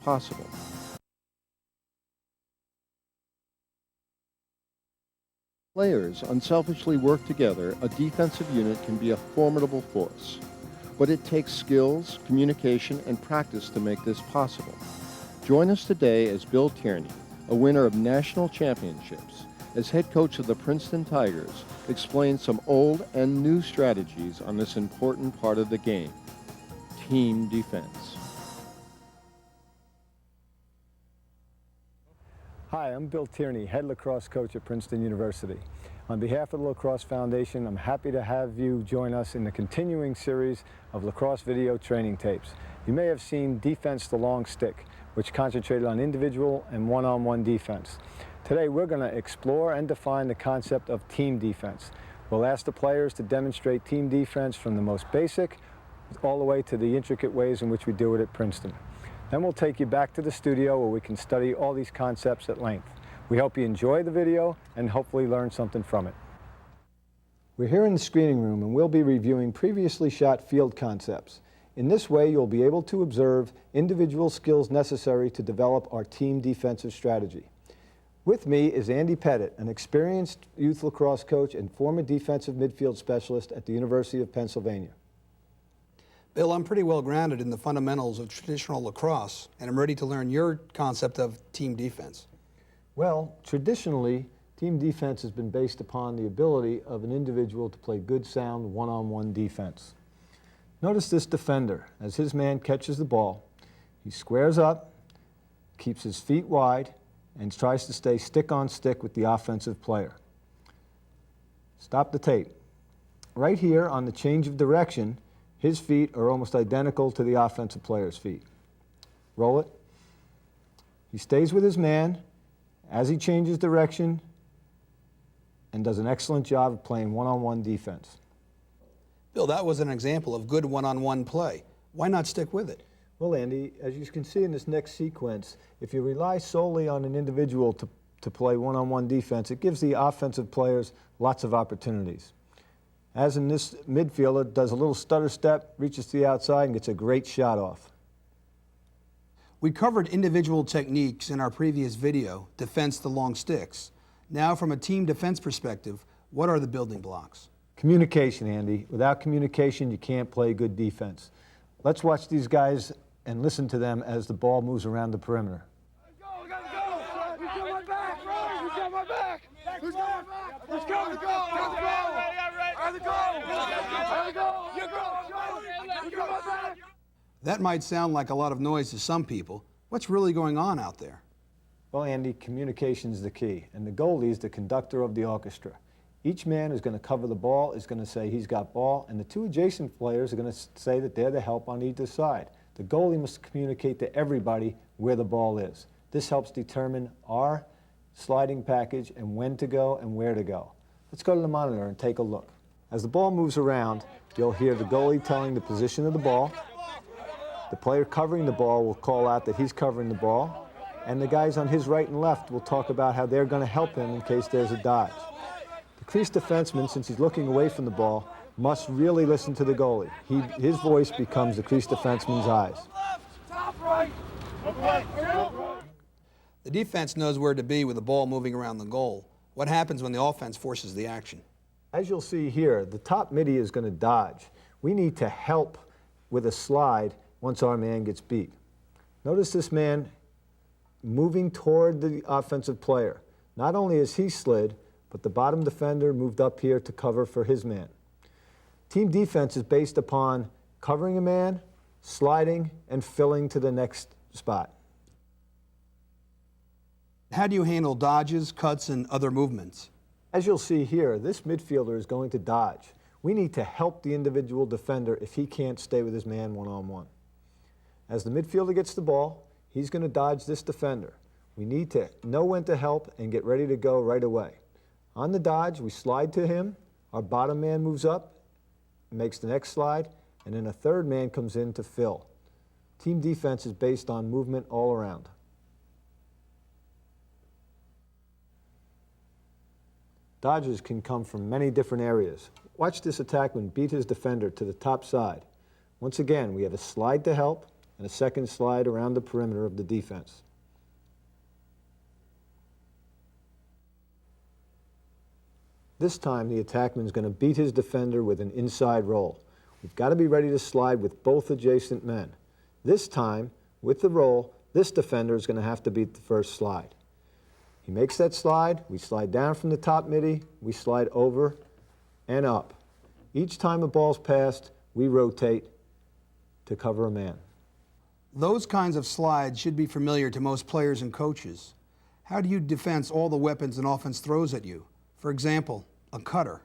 possible. Players unselfishly work together, a defensive unit can be a formidable force. But it takes skills, communication, and practice to make this possible. Join us today as Bill Tierney, a winner of national championships, as head coach of the Princeton Tigers, explains some old and new strategies on this important part of the game, team defense. Hi, I'm Bill Tierney, head lacrosse coach at Princeton University. On behalf of the Lacrosse Foundation, I'm happy to have you join us in the continuing series of lacrosse video training tapes. You may have seen Defense the Long Stick, which concentrated on individual and one-on-one defense. Today we're going to explore and define the concept of team defense. We'll ask the players to demonstrate team defense from the most basic all the way to the intricate ways in which we do it at Princeton. Then we'll take you back to the studio where we can study all these concepts at length. We hope you enjoy the video and hopefully learn something from it. We're here in the screening room and we'll be reviewing previously shot field concepts. In this way, you'll be able to observe individual skills necessary to develop our team defensive strategy. With me is Andy Pettit, an experienced youth lacrosse coach and former defensive midfield specialist at the University of Pennsylvania. Bill, I'm pretty well grounded in the fundamentals of traditional lacrosse, and I'm ready to learn your concept of team defense. Well, traditionally, team defense has been based upon the ability of an individual to play good, sound, one-on-one defense. Notice this defender. As his man catches the ball, he squares up, keeps his feet wide, and tries to stay stick on stick with the offensive player. Stop the tape. Right here on the change of direction, his feet are almost identical to the offensive player's feet. Roll it. He stays with his man as he changes direction and does an excellent job of playing one-on-one defense. Bill, that was an example of good one-on-one play. Why not stick with it? Well, Andy, as you can see in this next sequence, if you rely solely on an individual to play one-on-one defense, it gives the offensive players lots of opportunities. As in this midfielder, does a little stutter step, reaches to the outside, and gets a great shot off. We covered individual techniques in our previous video, Defense the Long Sticks. Now, from a team defense perspective, what are the building blocks? Communication, Andy. Without communication, you can't play good defense. Let's watch these guys and listen to them as the ball moves around the perimeter. Let's go, we gotta go! Who's got my back? Who's got my back? Who's got my back? Let's go, let's go! That might sound like a lot of noise to some people. What's really going on out there? Well, Andy, communication is the key, and the goalie is the conductor of the orchestra. Each man is going to cover the ball, is going to say he's got ball, and the two adjacent players are going to say that they're the help on either side. The goalie must communicate to everybody where the ball is. This helps determine our sliding package and when to go and where to go. Let's go to the monitor and take a look. As the ball moves around, you'll hear the goalie telling the position of the ball. The player covering the ball will call out that he's covering the ball, and the guys on his right and left will talk about how they're going to help him in case there's a dodge. The crease defenseman, since he's looking away from the ball, must really listen to the goalie. His voice becomes the crease defenseman's eyes. The defense knows where to be with the ball moving around the goal. What happens when the offense forces the action? As you'll see here, the top midi is going to dodge. We need to help with a slide once our man gets beat. Notice this man moving toward the offensive player. Not only has he slid, but the bottom defender moved up here to cover for his man. Team defense is based upon covering a man, sliding, and filling to the next spot. How do you handle dodges, cuts, and other movements? As you'll see here, this midfielder is going to dodge. We need to help the individual defender if he can't stay with his man one-on-one. As the midfielder gets the ball, he's going to dodge this defender. We need to know when to help and get ready to go right away. On the dodge, we slide to him, our bottom man moves up, makes the next slide, and then a third man comes in to fill. Team defense is based on movement all around. Dodges can come from many different areas. Watch this attackman beat his defender to the top side. Once again, we have a slide to help and a second slide around the perimeter of the defense. This time, the attackman is going to beat his defender with an inside roll. We've got to be ready to slide with both adjacent men. This time, with the roll, this defender is going to have to beat the first slide. He makes that slide, we slide down from the top midi, we slide over and up. Each time a ball's passed, we rotate to cover a man. Those kinds of slides should be familiar to most players and coaches. How do you defense all the weapons an offense throws at you? For example, a cutter.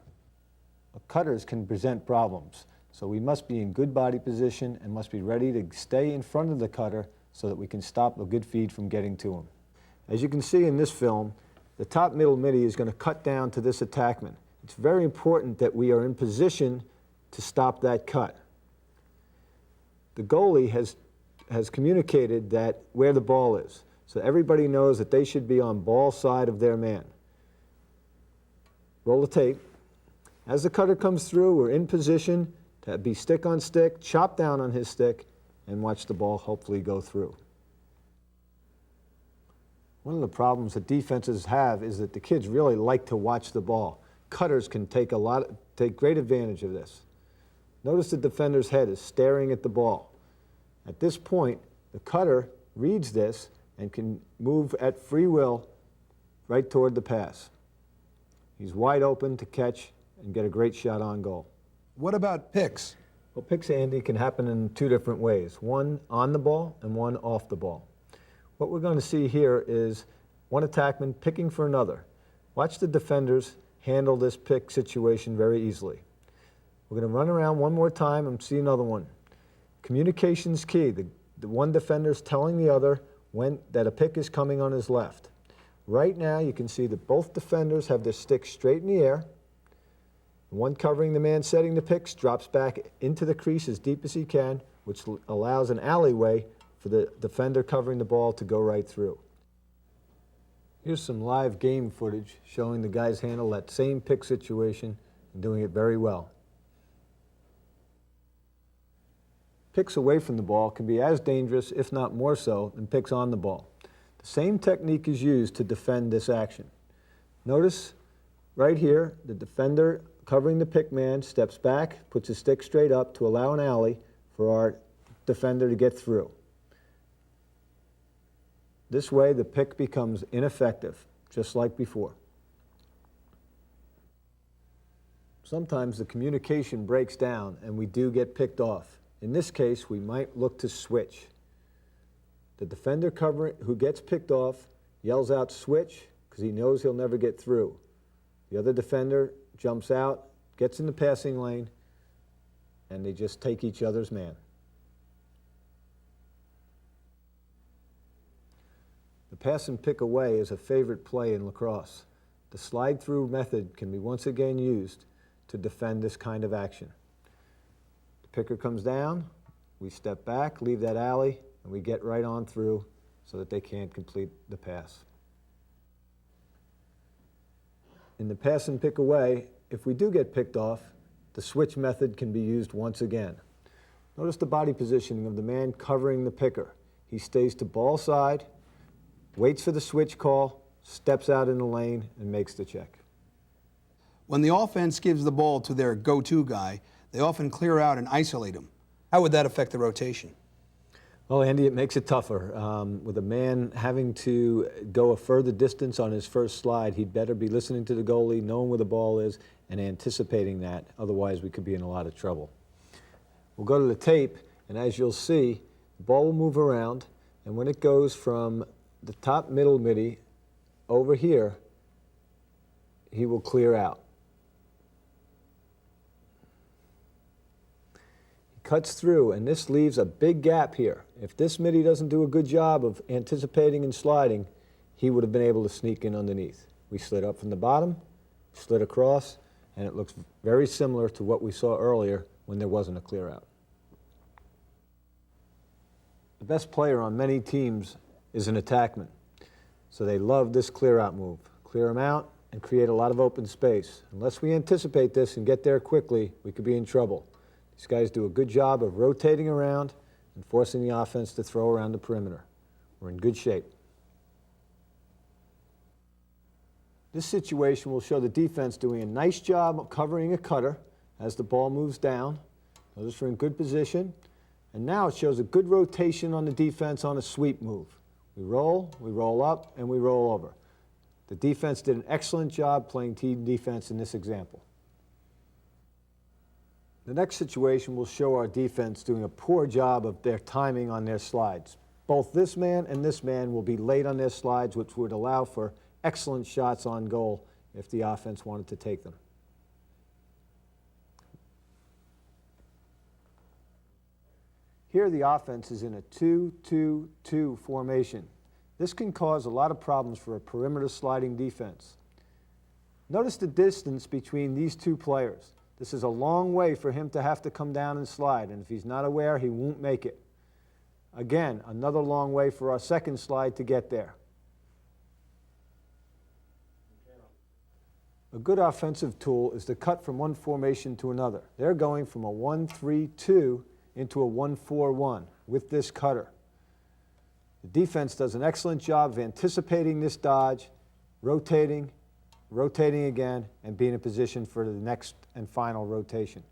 Cutters can present problems, so we must be in good body position and must be ready to stay in front of the cutter so that we can stop a good feed from getting to him. As you can see in this film, the top middle midi is going to cut down to this attackman. It's very important that we are in position to stop that cut. The goalie has communicated that where the ball is, so everybody knows that they should be on ball side of their man. Roll the tape. As the cutter comes through, we're in position to be stick on stick, chop down on his stick, and watch the ball hopefully go through. One of the problems that defenses have is that the kids really like to watch the ball. Cutters can take great advantage of this. Notice the defender's head is staring at the ball. At this point, the cutter reads this and can move at free will right toward the pass. He's wide open to catch and get a great shot on goal. What about picks? Well, picks, Andy, can happen in two different ways. One on the ball and one off the ball. What we're going to see here is one attackman picking for another. Watch the defenders handle this pick situation very easily. We're going to run around one more time and see another one. Communication's key. The one defender's telling the other that a pick is coming on his left. Right now, you can see that both defenders have their sticks straight in the air. The one covering the man setting the picks drops back into the crease as deep as he can, which allows an alleyway for the defender covering the ball to go right through. Here's some live game footage showing the guys handle that same pick situation and doing it very well. Picks away from the ball can be as dangerous, if not more so, than picks on the ball. The same technique is used to defend this action. Notice right here, the defender covering the pick man steps back, puts his stick straight up to allow an alley for our defender to get through. This way, the pick becomes ineffective, just like before. Sometimes the communication breaks down and we do get picked off. In this case, we might look to switch. The defender who gets picked off yells out switch because he knows he'll never get through. The other defender jumps out, gets in the passing lane, and they just take each other's man. The pass and pick away is a favorite play in lacrosse. The slide-through method can be once again used to defend this kind of action. The picker comes down, we step back, leave that alley, and we get right on through so that they can't complete the pass. In the pass and pick away, if we do get picked off, the switch method can be used once again. Notice the body positioning of the man covering the picker. He stays to ball side, waits for the switch call, steps out in the lane, and makes the check. When the offense gives the ball to their go-to guy, they often clear out and isolate him. How would that affect the rotation? Well, Andy, it makes it tougher. With a man having to go a further distance on his first slide, he'd better be listening to the goalie, knowing where the ball is, and anticipating that. Otherwise, we could be in a lot of trouble. We'll go to the tape, and as you'll see, the ball will move around, and when it goes from the top middle midi over here, he will clear out. Cuts through, and this leaves a big gap here. If this midi doesn't do a good job of anticipating and sliding, he would have been able to sneak in underneath. We slid up from the bottom, slid across, and it looks very similar to what we saw earlier when there wasn't a clear out. The best player on many teams is an attackman, so they love this clear out move. Clear them out and create a lot of open space. Unless we anticipate this and get there quickly, we could be in trouble. These guys do a good job of rotating around and forcing the offense to throw around the perimeter. We're in good shape. This situation will show the defense doing a nice job of covering a cutter as the ball moves down. Notice we're in good position. And now it shows a good rotation on the defense on a sweep move. We roll up, and we roll over. The defense did an excellent job playing team defense in this example. The next situation will show our defense doing a poor job of their timing on their slides. Both this man and this man will be late on their slides, which would allow for excellent shots on goal if the offense wanted to take them. Here the offense is in a 2-2-2 formation. This can cause a lot of problems for a perimeter sliding defense. Notice the distance between these two players. This is a long way for him to have to come down and slide, and if he's not aware, he won't make it. Again, another long way for our second slide to get there. A good offensive tool is to cut from one formation to another. They're going from a 1-3-2 into a 1-4-1 with this cutter. The defense does an excellent job of anticipating this dodge, rotating again, and being in position for the next and final rotation.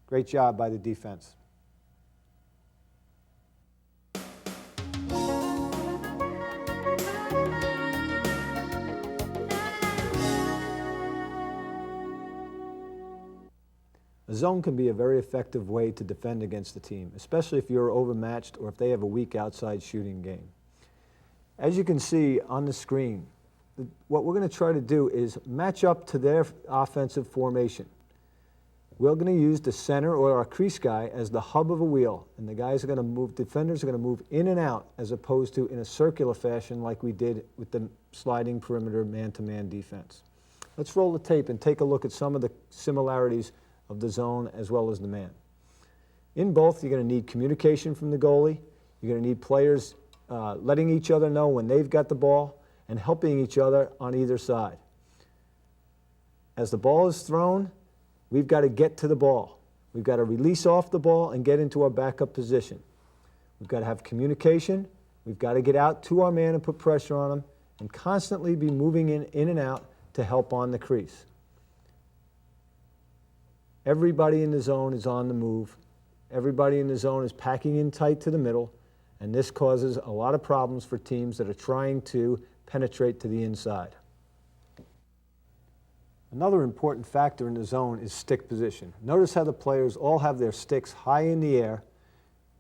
Great job by the defense. A zone can be a very effective way to defend against the team, especially if you're overmatched or if they have a weak outside shooting game. As you can see on the screen, what we're going to try to do is match up to their offensive formation. We're going to use the center or our crease guy as the hub of a wheel, and the guys are going to move, defenders are going to move in and out as opposed to in a circular fashion like we did with the sliding perimeter man-to-man defense. Let's roll the tape and take a look at some of the similarities of the zone as well as the man. In both, you're going to need communication from the goalie. You're going to need players letting each other know when they've got the ball and helping each other on either side. As the ball is thrown, we've got to get to the ball. We've got to release off the ball and get into our backup position. We've got to have communication. We've got to get out to our man and put pressure on him and constantly be moving in and out to help on the crease. Everybody in the zone is on the move. Everybody in the zone is packing in tight to the middle, and this causes a lot of problems for teams that are trying to penetrate to the inside. Another important factor in the zone is stick position. Notice how the players all have their sticks high in the air,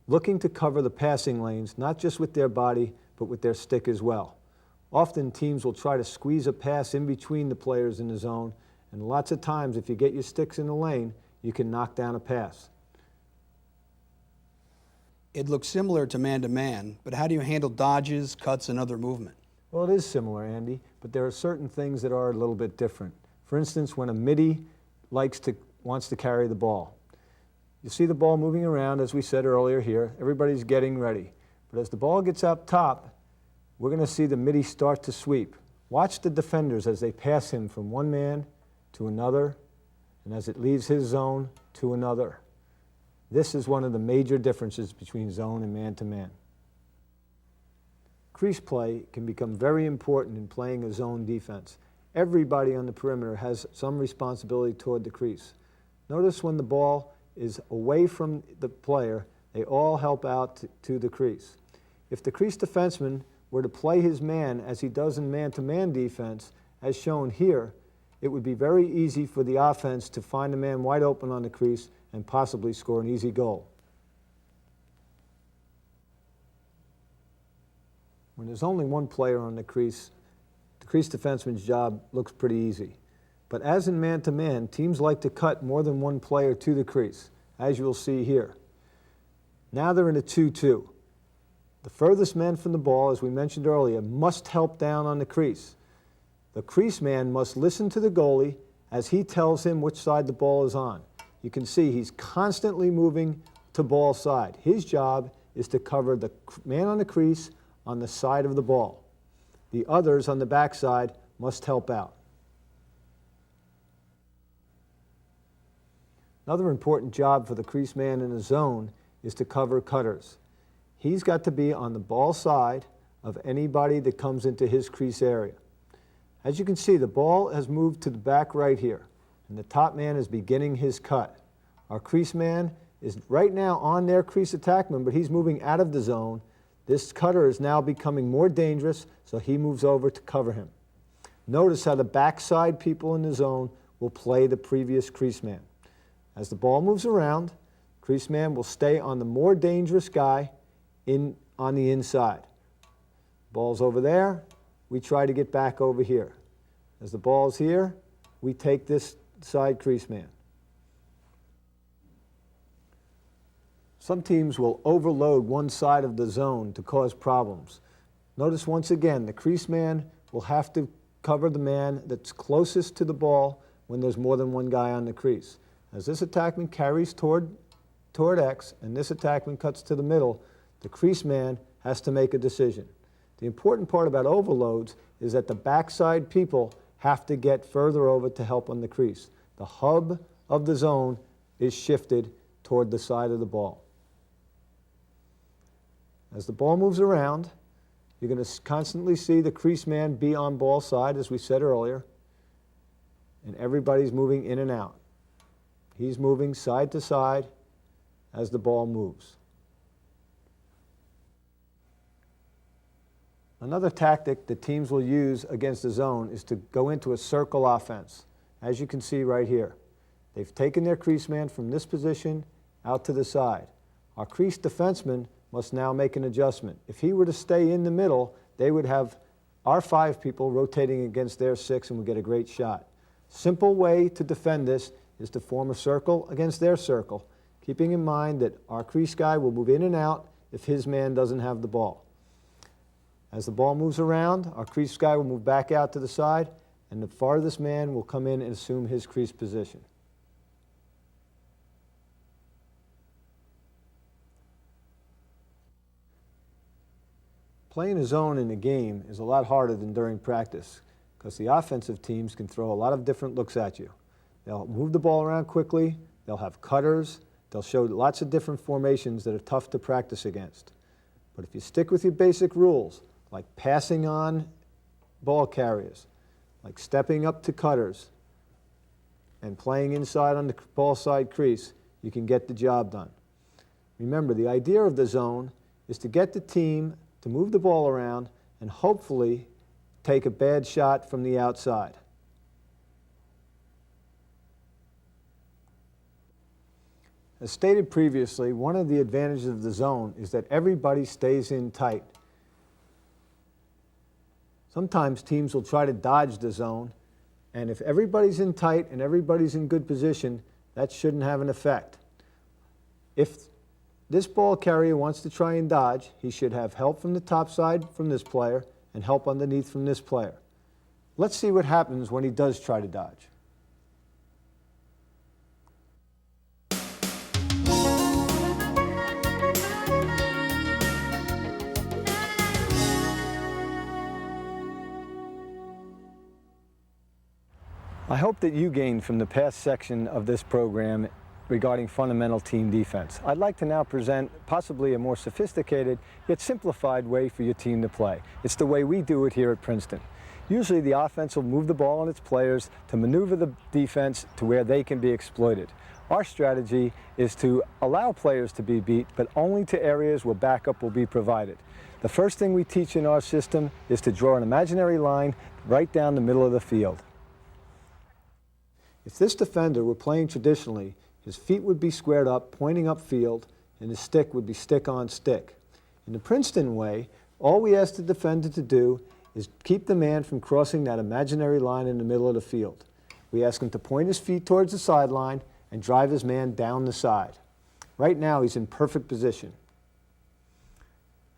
looking to cover the passing lanes, not just with their body, but with their stick as well. Often teams will try to squeeze a pass in between the players in the zone, and lots of times, if you get your sticks in the lane, you can knock down a pass. It looks similar to man-to-man, but how do you handle dodges, cuts, and other movement? Well, it is similar, Andy, but there are certain things that are a little bit different. For instance, when a midi wants to carry the ball. You see the ball moving around, as we said earlier here. Everybody's getting ready. But as the ball gets up top, we're going to see the midi start to sweep. Watch the defenders as they pass him from one man to another, and as it leaves his zone to another. This is one of the major differences between zone and man-to-man. Crease play can become very important in playing a zone defense. Everybody on the perimeter has some responsibility toward the crease. Notice when the ball is away from the player, they all help out to the crease. If the crease defenseman were to play his man as he does in man-to-man defense, as shown here, it would be very easy for the offense to find a man wide open on the crease and possibly score an easy goal. When there's only one player on the crease defenseman's job looks pretty easy. But as in man-to-man, teams like to cut more than one player to the crease, as you'll see here. Now they're in a 2-2. The furthest man from the ball, as we mentioned earlier, must help down on the crease. The crease man must listen to the goalie as he tells him which side the ball is on. You can see he's constantly moving to ball side. His job is to cover the man on the crease on the side of the ball. The others on the backside must help out. Another important job for the crease man in a zone is to cover cutters. He's got to be on the ball side of anybody that comes into his crease area. As you can see, the ball has moved to the back right here, and the top man is beginning his cut. Our crease man is right now on their crease attackman, but he's moving out of the zone. This cutter is now becoming more dangerous, so he moves over to cover him. Notice how the backside people in the zone will play the previous crease man. As the ball moves around, crease man will stay on the more dangerous guy on the inside. Ball's over there, we try to get back over here. As the ball's here, we take this side crease man. Some teams will overload one side of the zone to cause problems. Notice once again, the crease man will have to cover the man that's closest to the ball when there's more than one guy on the crease. As this attackman carries toward X and this attackman cuts to the middle, the crease man has to make a decision. The important part about overloads is that the backside people have to get further over to help on the crease. The hub of the zone is shifted toward the side of the ball. As the ball moves around, you're going to constantly see the crease man be on ball side, as we said earlier, and everybody's moving in and out. He's moving side to side as the ball moves. Another tactic that teams will use against the zone is to go into a circle offense, as you can see right here. They've taken their crease man from this position out to the side. Our crease defenseman must now make an adjustment. If he were to stay in the middle, they would have our 5 people rotating against their 6 and would get a great shot. Simple way to defend this is to form a circle against their circle, keeping in mind that our crease guy will move in and out if his man doesn't have the ball. As the ball moves around, our crease guy will move back out to the side, and the farthest man will come in and assume his crease position. Playing a zone in a game is a lot harder than during practice because the offensive teams can throw a lot of different looks at you. They'll move the ball around quickly, they'll have cutters, they'll show lots of different formations that are tough to practice against. But if you stick with your basic rules, like passing on ball carriers, like stepping up to cutters, and playing inside on the ball side crease, you can get the job done. Remember, the idea of the zone is to get the team to move the ball around and hopefully take a bad shot from the outside. As stated previously, one of the advantages of the zone is that everybody stays in tight. Sometimes teams will try to dodge the zone, and if everybody's in tight and everybody's in good position, that shouldn't have an effect. If this ball carrier wants to try and dodge, he should have help from the top side from this player and help underneath from this player. Let's see what happens when he does try to dodge. I hope that you gained from the past section of this program regarding fundamental team defense. I'd like to now present possibly a more sophisticated yet simplified way for your team to play. It's the way we do it here at Princeton. Usually the offense will move the ball on its players to maneuver the defense to where they can be exploited. Our strategy is to allow players to be beat, but only to areas where backup will be provided. The first thing we teach in our system is to draw an imaginary line right down the middle of the field. If this defender were playing traditionally, his feet would be squared up, pointing upfield, and his stick would be stick on stick. In the Princeton way, all we ask the defender to do is keep the man from crossing that imaginary line in the middle of the field. We ask him to point his feet towards the sideline and drive his man down the side. Right now, he's in perfect position.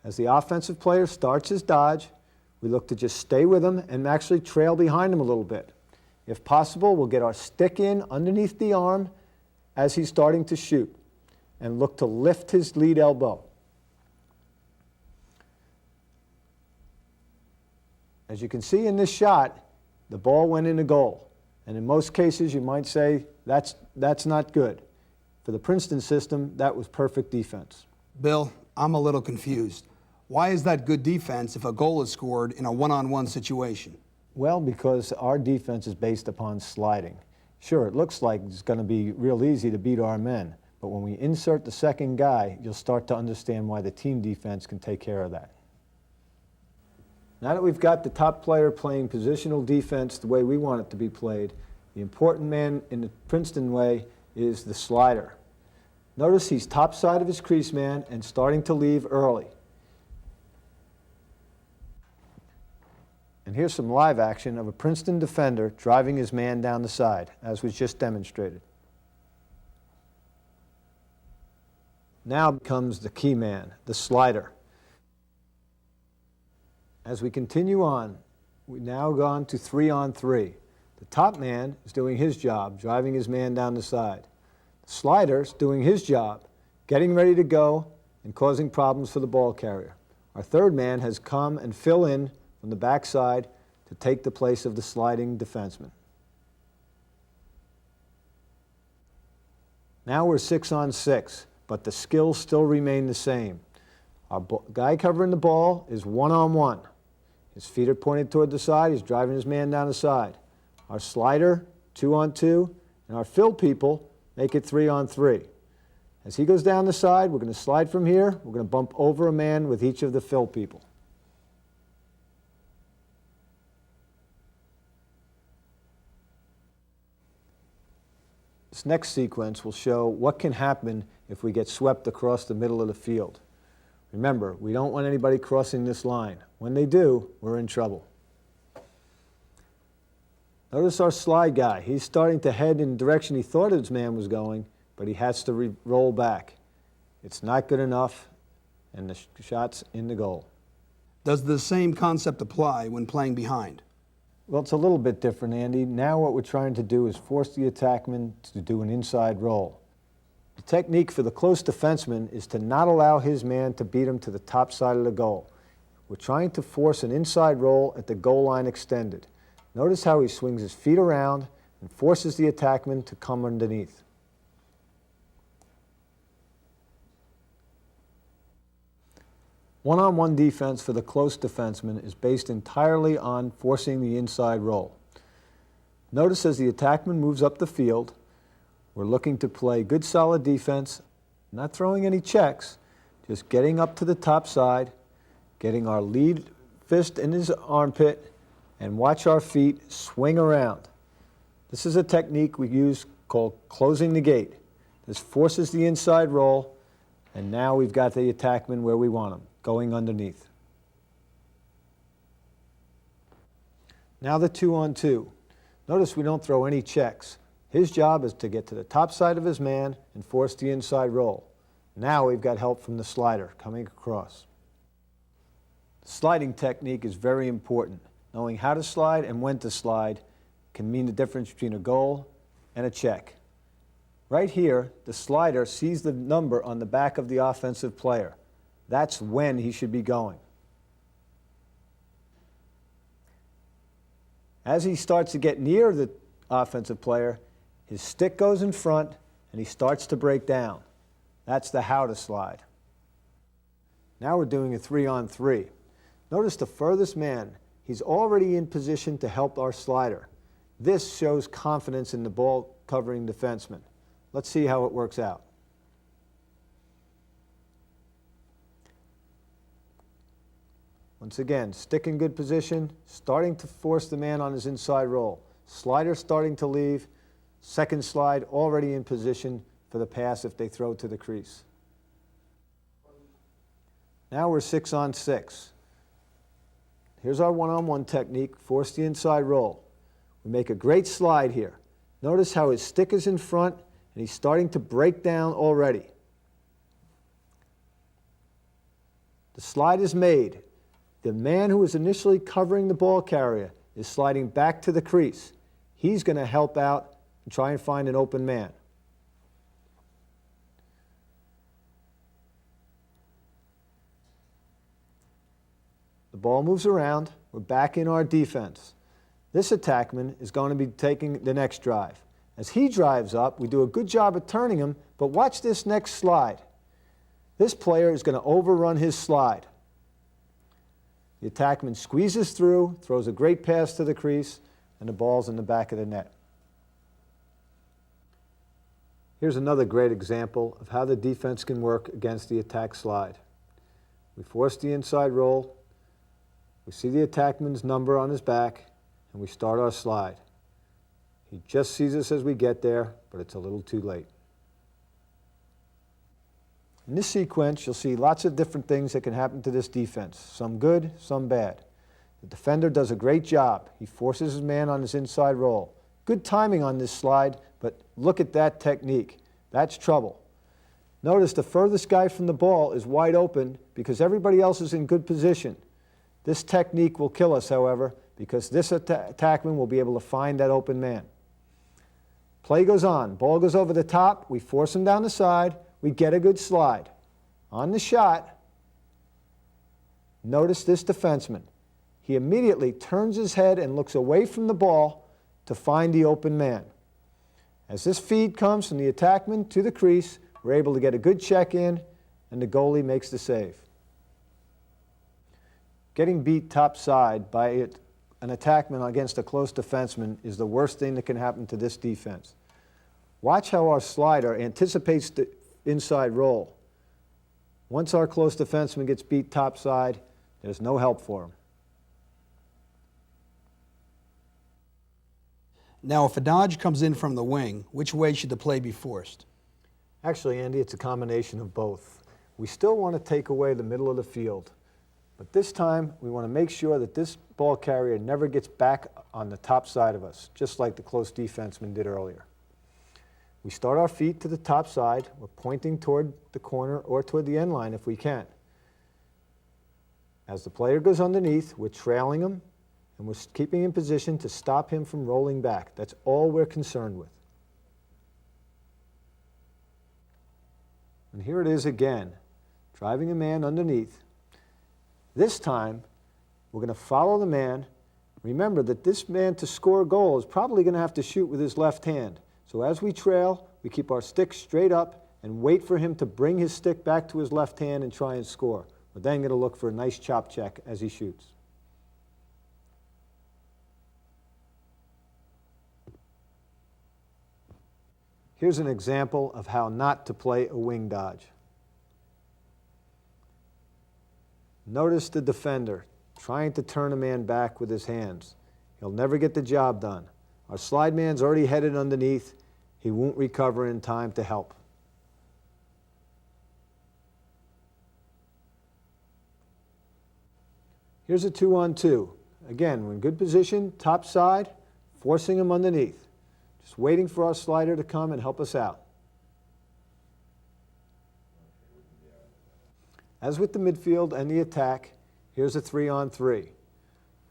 As the offensive player starts his dodge, we look to just stay with him and actually trail behind him a little bit. If possible, we'll get our stick in underneath the arm as he's starting to shoot and look to lift his lead elbow. As you can see in this shot, the ball went in the goal. And in most cases, you might say that's not good. For the Princeton system, that was perfect defense. Bill, I'm a little confused. Why is that good defense if a goal is scored in a one-on-one situation? Well, because our defense is based upon sliding. Sure, it looks like it's going to be real easy to beat our men, but when we insert the second guy, you'll start to understand why the team defense can take care of that. Now that we've got the top player playing positional defense the way we want it to be played, the important man in the Princeton way is the slider. Notice he's top side of his crease man and starting to leave early. And here's some live action of a Princeton defender driving his man down the side, as was just demonstrated. Now comes the key man, the slider. As we continue on, we've now gone to 3-on-3. The top man is doing his job, driving his man down the side. The slider's doing his job, getting ready to go and causing problems for the ball carrier. Our third man has come and fill in from the backside to take the place of the sliding defenseman. Now we're 6-on-6, but the skills still remain the same. Our guy covering the ball is 1-on-1. His feet are pointed toward the side. He's driving his man down the side. Our slider, 2-on-2, and our fill people make it 3-on-3. As he goes down the side, we're going to slide from here. We're going to bump over a man with each of the fill people. This next sequence will show what can happen if we get swept across the middle of the field. Remember, we don't want anybody crossing this line. When they do, we're in trouble. Notice our slide guy. He's starting to head in the direction he thought his man was going, but he has to roll back. It's not good enough, and the shot's in the goal. Does the same concept apply when playing behind? Well, it's a little bit different, Andy. Now what we're trying to do is force the attackman to do an inside roll. The technique for the close defenseman is to not allow his man to beat him to the top side of the goal. We're trying to force an inside roll at the goal line extended. Notice how he swings his feet around and forces the attackman to come underneath. One-on-one defense for the close defenseman is based entirely on forcing the inside roll. Notice as the attackman moves up the field, we're looking to play good solid defense, not throwing any checks, just getting up to the top side, getting our lead fist in his armpit, and watch our feet swing around. This is a technique we use called closing the gate. This forces the inside roll, and now we've got the attackman where we want him, going underneath. Now the 2-on-2. Notice we don't throw any checks. His job is to get to the top side of his man and force the inside roll. Now we've got help from the slider coming across. The sliding technique is very important. Knowing how to slide and when to slide can mean the difference between a goal and a check. Right here, the slider sees the number on the back of the offensive player. That's when he should be going. As he starts to get near the offensive player, his stick goes in front and he starts to break down. That's the how to slide. Now we're doing a 3-on-3. Notice the furthest man, he's already in position to help our slider. This shows confidence in the ball covering defenseman. Let's see how it works out. Once again, stick in good position, starting to force the man on his inside roll. Slider starting to leave, second slide already in position for the pass if they throw to the crease. Now we're 6-on-6. Here's our 1-on-1 technique, force the inside roll. We make a great slide here. Notice how his stick is in front and he's starting to break down already. The slide is made. The man who was initially covering the ball carrier is sliding back to the crease. He's going to help out and try and find an open man. The ball moves around. We're back in our defense. This attackman is going to be taking the next drive. As he drives up, we do a good job at turning him, but watch this next slide. This player is going to overrun his slide. The attackman squeezes through, throws a great pass to the crease, and the ball's in the back of the net. Here's another great example of how the defense can work against the attack slide. We force the inside roll, we see the attackman's number on his back, and we start our slide. He just sees us as we get there, but it's a little too late. In this sequence, you'll see lots of different things that can happen to this defense, some good, some bad. The defender does a great job. He forces his man on his inside roll. Good timing on this slide, but look at that technique. That's trouble. Notice the furthest guy from the ball is wide open because everybody else is in good position. This technique will kill us, however, because this attackman will be able to find that open man. Play goes on. Ball goes over the top. We force him down the side. We get a good slide. On the shot, notice this defenseman. He immediately turns his head and looks away from the ball to find the open man. As this feed comes from the attackman to the crease, we're able to get a good check in, and the goalie makes the save. Getting beat topside by an attackman against a close defenseman is the worst thing that can happen to this defense. Watch how our slider anticipates the inside roll. Once our close defenseman gets beat topside, there's no help for him. Now, if a dodge comes in from the wing, which way should the play be forced? Actually, Andy, it's a combination of both. We still want to take away the middle of the field, but this time we want to make sure that this ball carrier never gets back on the top side of us, just like the close defenseman did earlier. We start our feet to the top side. We're pointing toward the corner or toward the end line if we can. As the player goes underneath, we're trailing him, and we're keeping in position to stop him from rolling back. That's all we're concerned with. And here it is again, driving a man underneath. This time, we're going to follow the man. Remember that this man, to score a goal, is probably going to have to shoot with his left hand. So as we trail, we keep our stick straight up and wait for him to bring his stick back to his left hand and try and score. We're then going to look for a nice chop check as he shoots. Here's an example of how not to play a wing dodge. Notice the defender trying to turn a man back with his hands. He'll never get the job done. Our slide man's already headed underneath. He won't recover in time to help. Here's a 2-on-2. Again, we're in good position, top side, forcing him underneath. Just waiting for our slider to come and help us out. As with the midfield and the attack, here's a 3-on-3.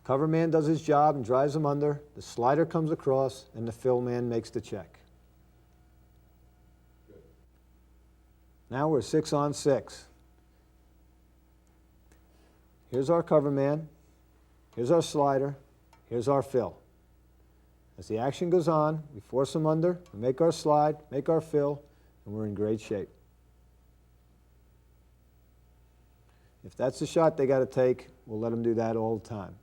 Cover man does his job and drives him under. The slider comes across, and the fill man makes the check. Now we're 6-on-6. Here's our cover man. Here's our slider. Here's our fill. As the action goes on, we force him under, we make our slide, make our fill, and we're in great shape. If that's the shot they got to take, we'll let them do that all the time.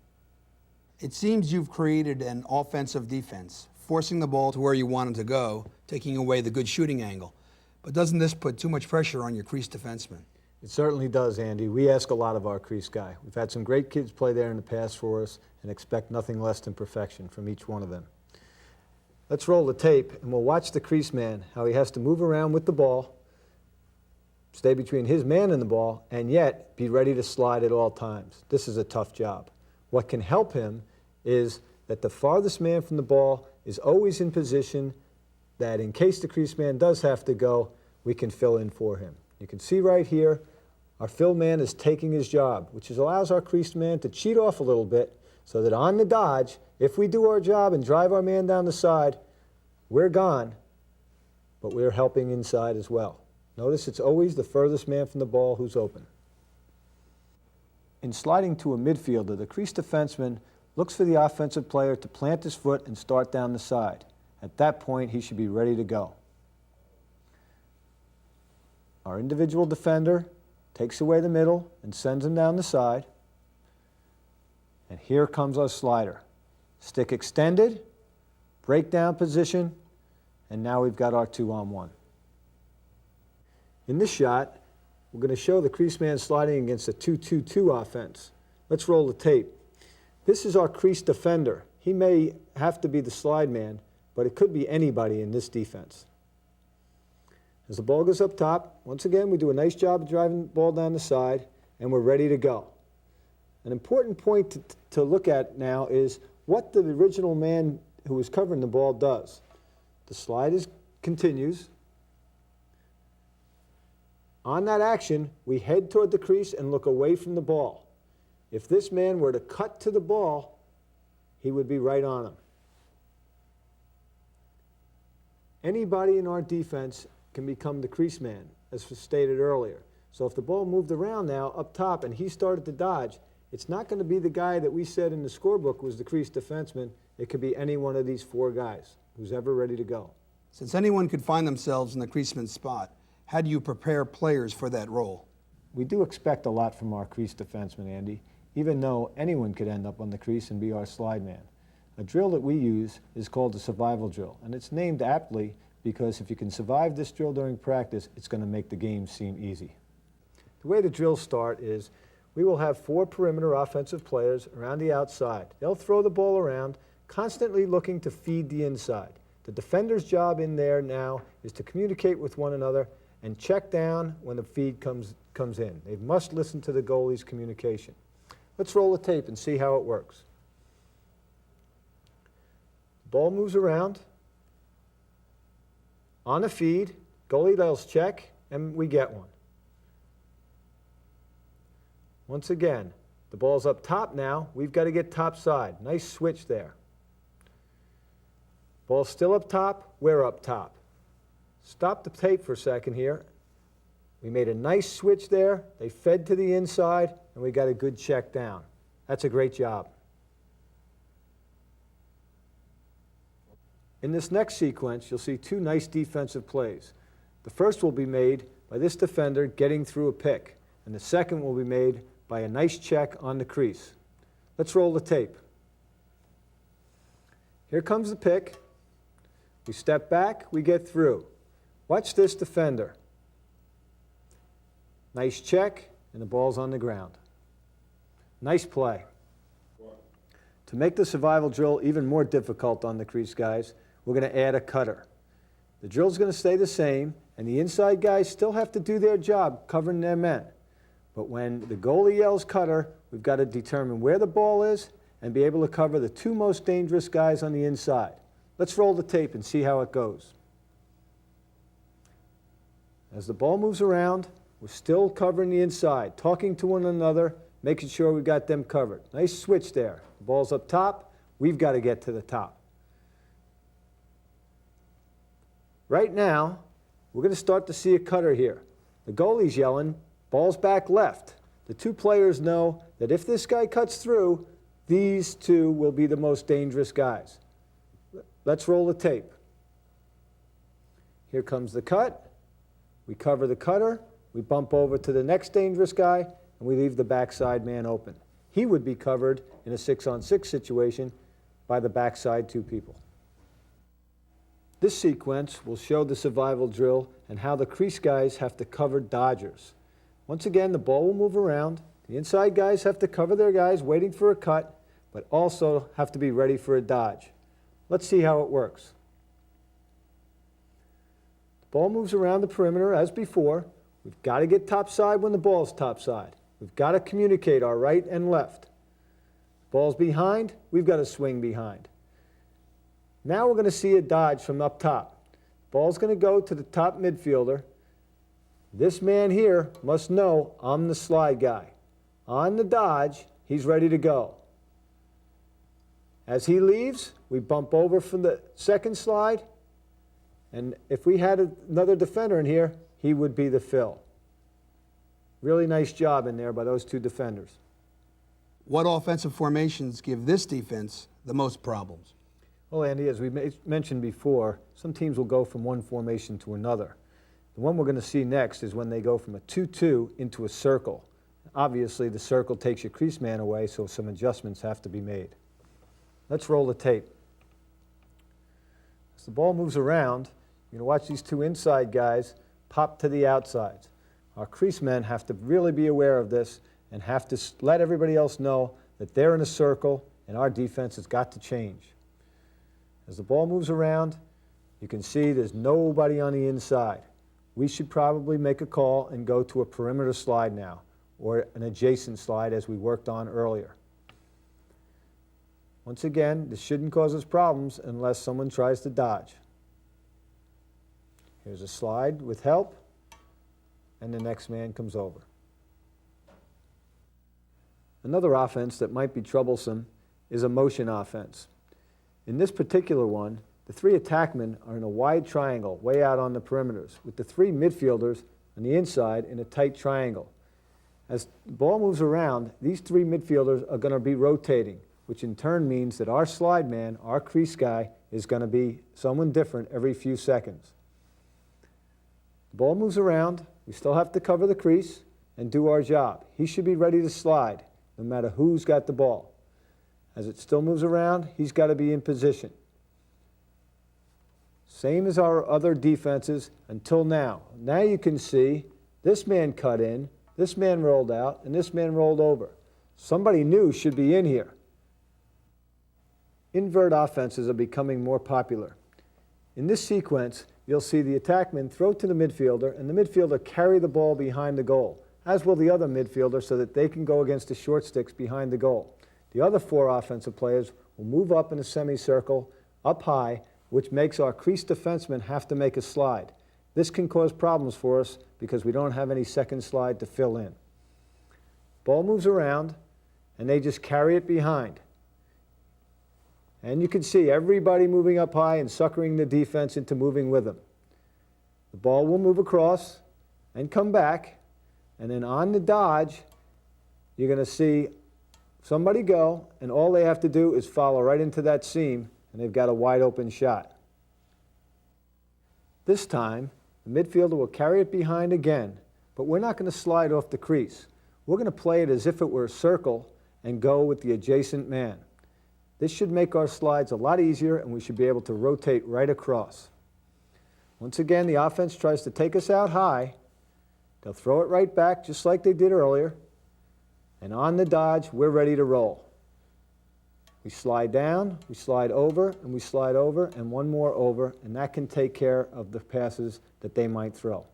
It seems you've created an offensive defense, forcing the ball to where you want it to go, taking away the good shooting angle. But doesn't this put too much pressure on your crease defenseman? It certainly does, Andy. We ask a lot of our crease guy. We've had some great kids play there in the past for us and expect nothing less than perfection from each one of them. Let's roll the tape, and we'll watch the crease man, how he has to move around with the ball, stay between his man and the ball, and yet be ready to slide at all times. This is a tough job. What can help him is that the farthest man from the ball is always in position that in case the crease man does have to go, we can fill in for him. You can see right here, our fill man is taking his job, which allows our crease man to cheat off a little bit so that on the dodge, if we do our job and drive our man down the side, we're gone, but we're helping inside as well. Notice it's always the furthest man from the ball who's open. In sliding to a midfielder, the crease defenseman looks for the offensive player to plant his foot and start down the side. At that point, he should be ready to go. Our individual defender takes away the middle and sends him down the side. And here comes our slider. Stick extended, breakdown position, and now we've got our 2-on-1. In this shot, we're going to show the crease man sliding against a 2-2-2 offense. Let's roll the tape. This is our crease defender. He may have to be the slide man, but it could be anybody in this defense. As the ball goes up top, once again, we do a nice job of driving the ball down the side, and we're ready to go. An important point to look at now is what the original man who was covering the ball does. The slide continues. On that action, we head toward the crease and look away from the ball. If this man were to cut to the ball, he would be right on him. Anybody in our defense can become the crease man, as was stated earlier. So if the ball moved around now up top and he started to dodge, it's not going to be the guy that we said in the scorebook was the crease defenseman. It could be any one of these four guys who's ever ready to go. Since anyone could find themselves in the creaseman's spot, how do you prepare players for that role? We do expect a lot from our crease defenseman, Andy, even though anyone could end up on the crease and be our slide man. A drill that we use is called the survival drill, and it's named aptly because if you can survive this drill during practice, it's going to make the game seem easy. The way the drills start is we will have 4 perimeter offensive players around the outside. They'll throw the ball around, constantly looking to feed the inside. The defender's job in there now is to communicate with one another and check down when the feed comes in. They must listen to the goalie's communication. Let's roll the tape and see how it works. Ball moves around. On the feed, goalie yells check, and we get one. Once again, the ball's up top now. We've got to get top side. Nice switch there. Ball's still up top. We're up top. Stop the tape for a second here. We made a nice switch there. They fed to the inside, and we got a good check down. That's a great job. In this next sequence, you'll see 2 nice defensive plays. The first will be made by this defender getting through a pick, and the second will be made by a nice check on the crease. Let's roll the tape. Here comes the pick. We step back, we get through. Watch this defender. Nice check, and the ball's on the ground. Nice play. To make the survival drill even more difficult on the crease guys, we're going to add a cutter. The drill's going to stay the same, and the inside guys still have to do their job covering their men. But when the goalie yells cutter, we've got to determine where the ball is and be able to cover the 2 most dangerous guys on the inside. Let's roll the tape and see how it goes. As the ball moves around, we're still covering the inside, talking to one another, making sure we've got them covered. Nice switch there. The ball's up top. We've got to get to the top. Right now, we're going to start to see a cutter here. The goalie's yelling, ball's back left. The 2 players know that if this guy cuts through, these 2 will be the most dangerous guys. Let's roll the tape. Here comes the cut. We cover the cutter. We bump over to the next dangerous guy, and we leave the backside man open. He would be covered in a 6-on-6 situation by the backside 2 people. This sequence will show the survival drill and how the crease guys have to cover dodgers. Once again, the ball will move around. The inside guys have to cover their guys waiting for a cut, but also have to be ready for a dodge. Let's see how it works. The ball moves around the perimeter as before. We've got to get topside when the ball's topside. We've got to communicate our right and left. Ball's behind, we've got to swing behind. Now we're going to see a dodge from up top. Ball's going to go to the top midfielder. This man here must know I'm the slide guy. On the dodge, he's ready to go. As he leaves, we bump over from the second slide, and if we had another defender in here, he would be the fill. Really nice job in there by those 2 defenders. What offensive formations give this defense the most problems? Well, Andy, as we mentioned before, some teams will go from one formation to another. The one we're going to see next is when they go from a 2-2 into a circle. Obviously, the circle takes your crease man away, so some adjustments have to be made. Let's roll the tape. As the ball moves around, you're going to watch these two inside guys pop to the outsides. Our crease men have to really be aware of this and have to let everybody else know that they're in a circle and our defense has got to change. As the ball moves around, you can see there's nobody on the inside. We should probably make a call and go to a perimeter slide now, or an adjacent slide as we worked on earlier. Once again, this shouldn't cause us problems unless someone tries to dodge. Here's a slide with help, and the next man comes over. Another offense that might be troublesome is a motion offense. In this particular one, the three attackmen are in a wide triangle way out on the perimeters, with the three midfielders on the inside in a tight triangle. As the ball moves around, these three midfielders are going to be rotating, which in turn means that our slide man, our crease guy, is going to be someone different every few seconds. The ball moves around, we still have to cover the crease and do our job. He should be ready to slide, no matter who's got the ball. As it still moves around, he's got to be in position. Same as our other defenses until now. Now you can see this man cut in, this man rolled out, and this man rolled over. Somebody new should be in here. Invert offenses are becoming more popular. In this sequence, you'll see the attackman throw to the midfielder, and the midfielder carry the ball behind the goal, as will the other midfielder, so that they can go against the short sticks behind the goal. The other four offensive players will move up in a semicircle, up high, which makes our crease defensemen have to make a slide. This can cause problems for us because we don't have any second slide to fill in. Ball moves around, and they just carry it behind. And you can see everybody moving up high and suckering the defense into moving with them. The ball will move across and come back, and then on the dodge, you're going to see somebody go, and all they have to do is follow right into that seam, and they've got a wide open shot. This time, the midfielder will carry it behind again, but we're not going to slide off the crease. We're going to play it as if it were a circle and go with the adjacent man. This should make our slides a lot easier, and we should be able to rotate right across. Once again, the offense tries to take us out high. They'll throw it right back just like they did earlier. And on the dodge, we're ready to roll. We slide down, we slide over, and we slide over, and one more over, and that can take care of the passes that they might throw.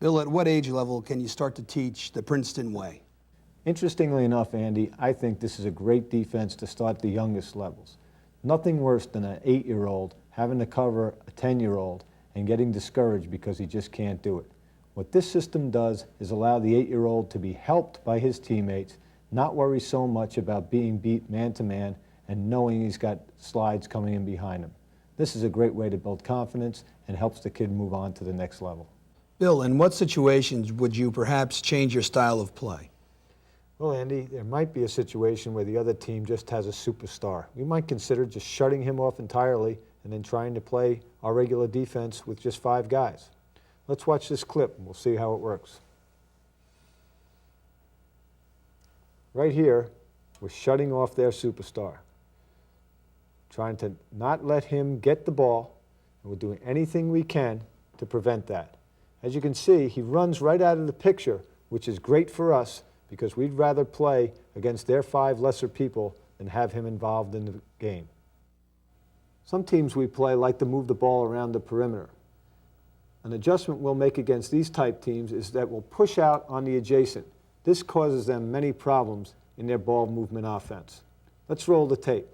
Bill, at what age level can you start to teach the Princeton way? Interestingly enough, Andy, I think this is a great defense to start the youngest levels. Nothing worse than an 8-year-old having to cover a 10-year-old and getting discouraged because he just can't do it. What this system does is allow the 8-year-old to be helped by his teammates, not worry so much about being beat man-to-man and knowing he's got slides coming in behind him. This is a great way to build confidence and helps the kid move on to the next level. Bill, in what situations would you perhaps change your style of play? Well, Andy, there might be a situation where the other team just has a superstar. We might consider just shutting him off entirely and then trying to play our regular defense with just 5 guys. Let's watch this clip and we'll see how it works. Right here, we're shutting off their superstar, trying to not let him get the ball, and we're doing anything we can to prevent that. As you can see, he runs right out of the picture, which is great for us because we'd rather play against their 5 lesser people than have him involved in the game. Some teams we play like to move the ball around the perimeter. An adjustment we'll make against these type teams is that we'll push out on the adjacent. This causes them many problems in their ball movement offense. Let's roll the tape.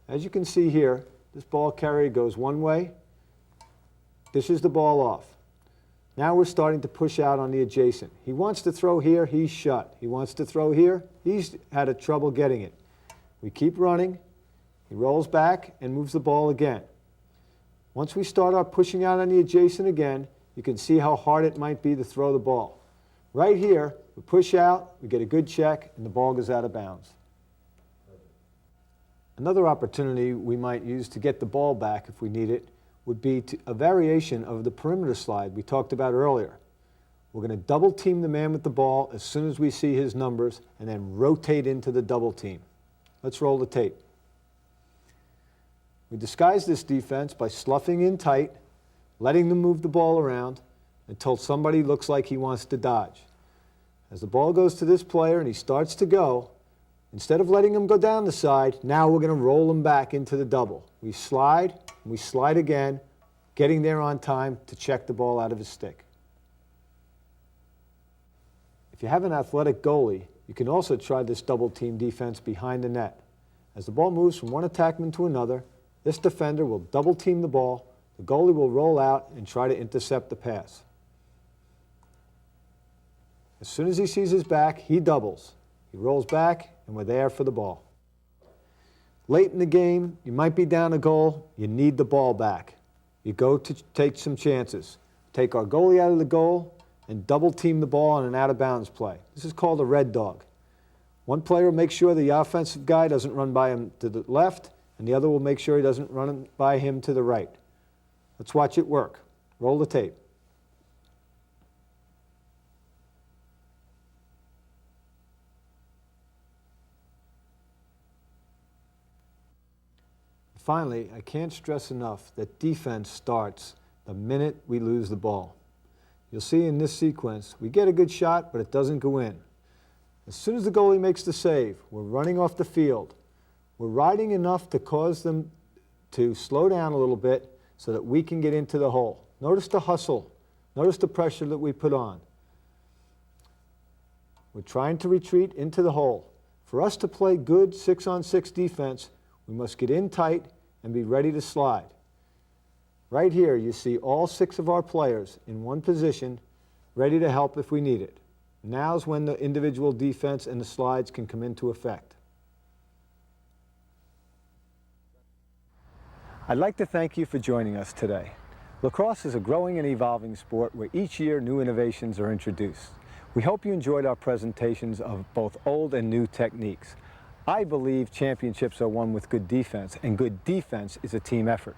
As you can see here, this ball carrier goes one way, dishes the ball off. Now we're starting to push out on the adjacent. He wants to throw here, he's shut. He wants to throw here, he's had a trouble getting it. We keep running, he rolls back and moves the ball again. Once we start our pushing out on the adjacent again, you can see how hard it might be to throw the ball. Right here, we push out, we get a good check, and the ball goes out of bounds. Another opportunity we might use to get the ball back if we need it would be a variation of the perimeter slide we talked about earlier. We're going to double team the man with the ball as soon as we see his numbers and then rotate into the double team. Let's roll the tape. We disguise this defense by sloughing in tight, letting them move the ball around until somebody looks like he wants to dodge. As the ball goes to this player and he starts to go, instead of letting him go down the side, now we're going to roll him back into the double. We slide again, getting there on time to check the ball out of his stick. If you have an athletic goalie, you can also try this double team defense behind the net. As the ball moves from one attackman to another, this defender will double team the ball, the goalie will roll out and try to intercept the pass. As soon as he sees his back, he doubles. He rolls back, and we're there for the ball. Late in the game, you might be down a goal, you need the ball back. You go to take some chances. Take our goalie out of the goal and double team the ball on an out-of-bounds play. This is called a red dog. One player will make sure the offensive guy doesn't run by him to the left, and the other will make sure he doesn't run by him to the right. Let's watch it work. Roll the tape. Finally, I can't stress enough that defense starts the minute we lose the ball. You'll see in this sequence, we get a good shot, but it doesn't go in. As soon as the goalie makes the save, we're running off the field. We're riding enough to cause them to slow down a little bit so that we can get into the hole. Notice the hustle. Notice the pressure that we put on. We're trying to retreat into the hole. For us to play good 6-on-6 defense, we must get in tight and be ready to slide. Right here, you see all 6 of our players in one position, ready to help if we need it. Now's when the individual defense and the slides can come into effect. I'd like to thank you for joining us today. Lacrosse is a growing and evolving sport where each year new innovations are introduced. We hope you enjoyed our presentations of both old and new techniques. I believe championships are won with good defense, and good defense is a team effort.